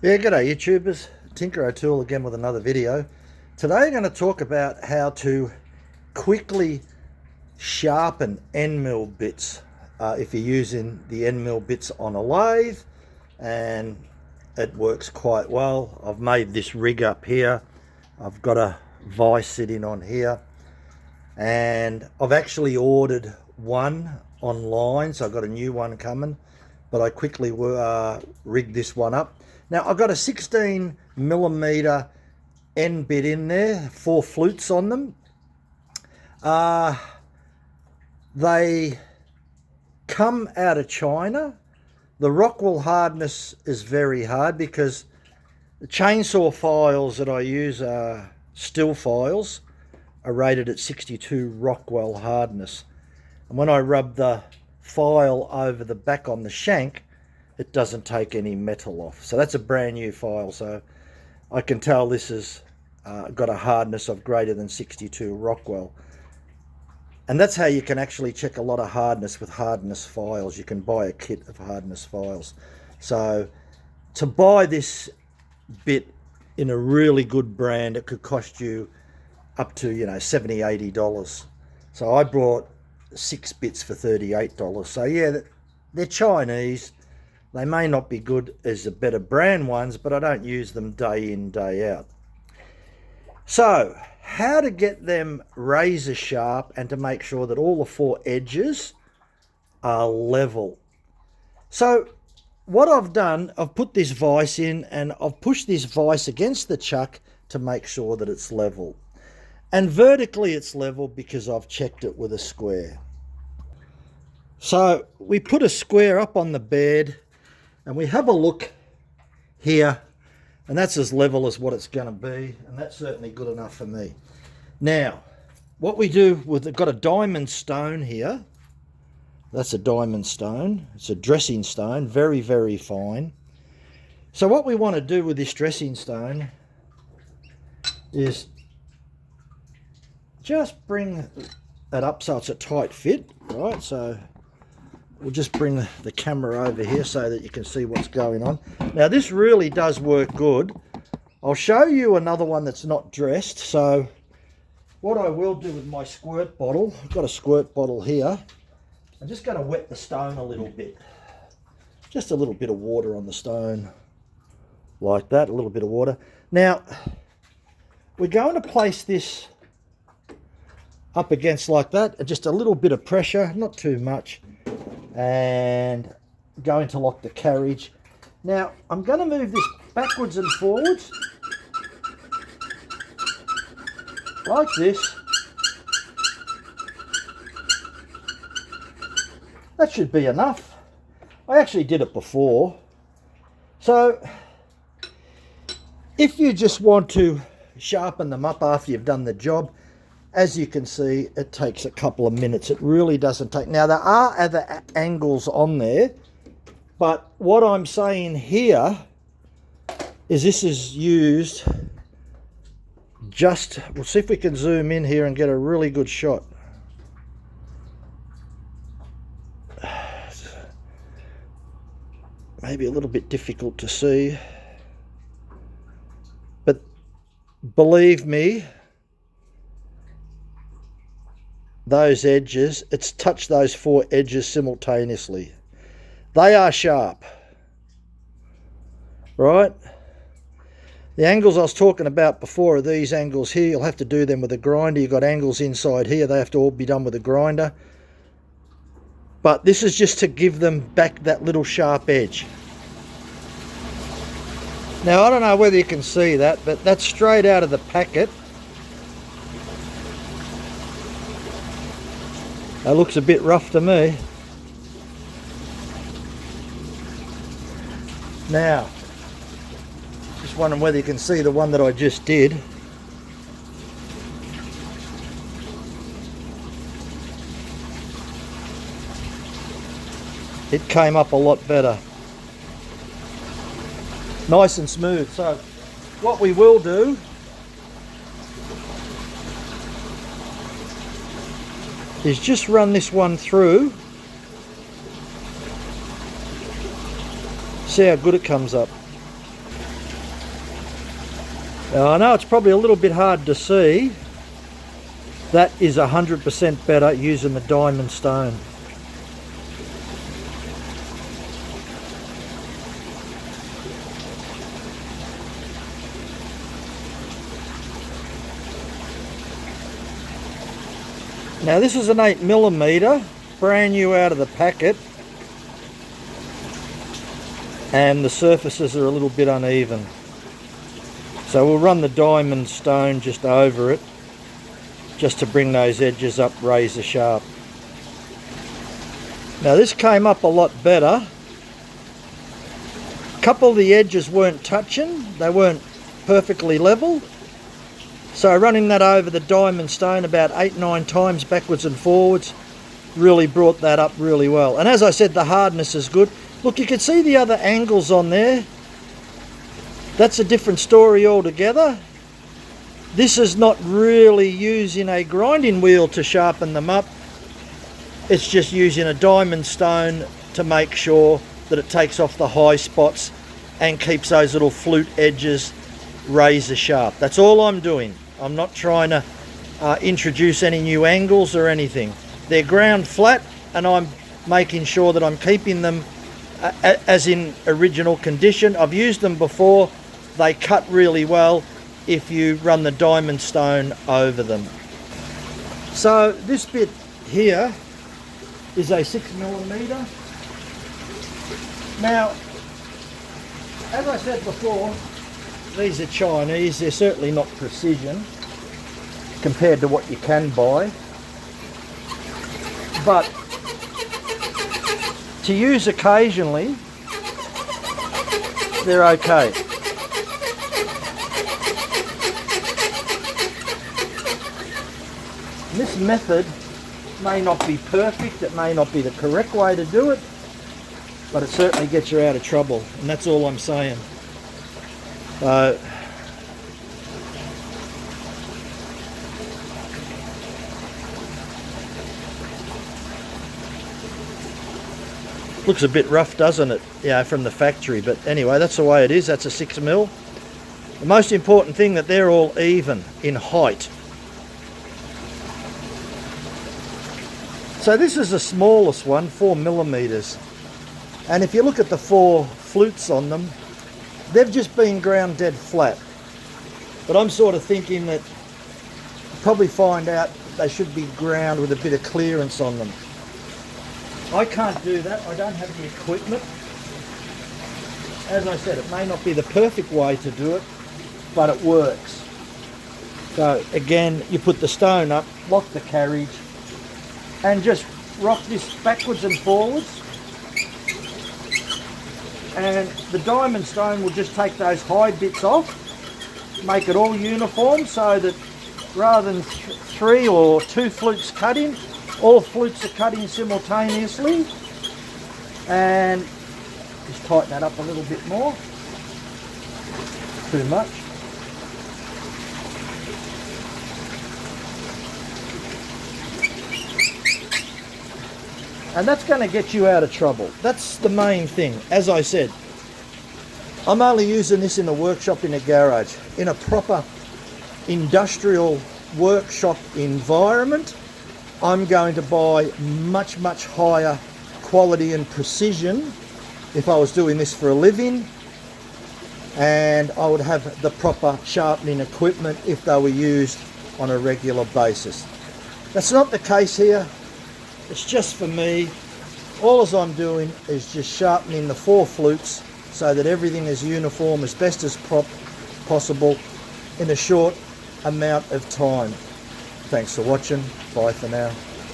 Yeah, g'day YouTubers. Tinker O'Toole again with another video. Today I'm going to talk about how to quickly sharpen end mill bits if you're using the end mill bits on a lathe, and it works quite well. I've made this rig up here. I've got a vise sitting on here, and I've actually ordered one online, so I've got a new one coming, but I quickly rigged this one up. Now I've got a 16mm end bit in there, 4 flutes on them. They come out of China. The Rockwell hardness is very hard because the chainsaw files that I use are steel files, are rated at 62 Rockwell hardness. And when I rub the file over the back on the shank, it doesn't take any metal off. So that's a brand new file, so I can tell this has got a hardness of greater than 62 Rockwell. And that's how you can actually check a lot of hardness with hardness files. You can buy a kit of hardness files. So to buy this bit in a really good brand, it could cost you up to, $70, $80. So I bought 6 bits for $38. So yeah, they're Chinese. They may not be good as the better brand ones, but I don't use them day in, day out. So, how to get them razor sharp and to make sure that all the 4 edges are level. So, what I've done, I've put this vise in and I've pushed this vise against the chuck to make sure that it's level. And vertically it's level because I've checked it with a square. So, we put a square up on the bed, and we have a look here, and that's as level as what it's going to be, and that's certainly good enough for me. Now, what we do with, I've got a diamond stone here. That's a diamond stone. It's a dressing stone, very, very fine. So what we want to do with this dressing stone is just bring it up so it's a tight fit, right? So we'll just bring the camera over here so that you can see what's going on. Now this really does work good. I'll show you another one that's not dressed. So what I will do with my squirt bottle, I've got a squirt bottle here. I'm just going to wet the stone a little bit. Just a little bit of water on the stone. Like that, a little bit of water. Now, we're going to place this up against like that. And just a little bit of pressure, not too much. And going to lock the carriage. Now I'm going to move this backwards and forwards like this. That should be enough. I actually did it before. So if you just want to sharpen them up after you've done the job, as you can see, it takes a couple of minutes. It really doesn't take... Now, there are other angles on there, but what I'm saying here is this is used just... We'll see if we can zoom in here and get a really good shot. Maybe a little bit difficult to see, but believe me, those edges, it's touched those 4 edges simultaneously. They are sharp, right? The angles I was talking about before are these angles here. You'll have to do them with a grinder. You've got angles inside here. They have to all be done with a grinder. But this is just to give them back that little sharp edge. Now, I don't know whether you can see that, but that's straight out of the packet. That looks a bit rough to me. Now, just wondering whether you can see the one that I just did. It came up a lot better. Nice and smooth. So, what we will do is just run this one through, see how good it comes up. Now, I know it's probably a little bit hard to see. That is 100% better using the diamond stone. Now this is an 8mm, brand new out of the packet, and the surfaces are a little bit uneven. So we'll run the diamond stone just over it, just to bring those edges up razor sharp. Now this came up a lot better. A couple of the edges weren't touching, they weren't perfectly level. So running that over the diamond stone about 8-9 times backwards and forwards really brought that up really well. And as I said, the hardness is good. Look, you can see the other angles on there. That's a different story altogether. This is not really using a grinding wheel to sharpen them up. It's just using a diamond stone to make sure that it takes off the high spots and keeps those little flute edges razor sharp. That's all I'm doing. I'm not trying to introduce any new angles or anything. They're ground flat, and I'm making sure that I'm keeping them as in original condition. I've used them before. They cut really well if you run the diamond stone over them. So this bit here is a 6mm. Now, as I said before, these are Chinese. They're certainly not precision compared to what you can buy, but to use occasionally, they're okay. This method may not be perfect, it may not be the correct way to do it, but it certainly gets you out of trouble, and that's all I'm saying. Looks a bit rough, doesn't it? Yeah, from the factory, but anyway, that's the way it is. That's a 6mm. The most important thing that they're all even in height. So this is the smallest one, 4mm, and if you look at the 4 flutes on them, they've just been ground dead flat. But I'm sort of thinking that you'll probably find out they should be ground with a bit of clearance on them. I can't do that, I don't have the equipment. As I said, it may not be the perfect way to do it, but it works. So again, you put the stone up, lock the carriage, and just rock this backwards and forwards. And the diamond stone will just take those high bits off, make it all uniform, so that rather than 3 or 2 flutes cutting, all flutes are cutting simultaneously. And just tighten that up a little bit more. Too much. And that's going to get you out of trouble. That's the main thing. As I said, I'm only using this in a workshop in a garage. In a proper industrial workshop environment, I'm going to buy much higher quality and precision if I was doing this for a living, and I would have the proper sharpening equipment if they were used on a regular basis. That's not the case here. It's just for me. All as I'm doing is just sharpening the 4 flutes so that everything is uniform as best as possible in a short amount of time. Thanks for watching. Bye for now.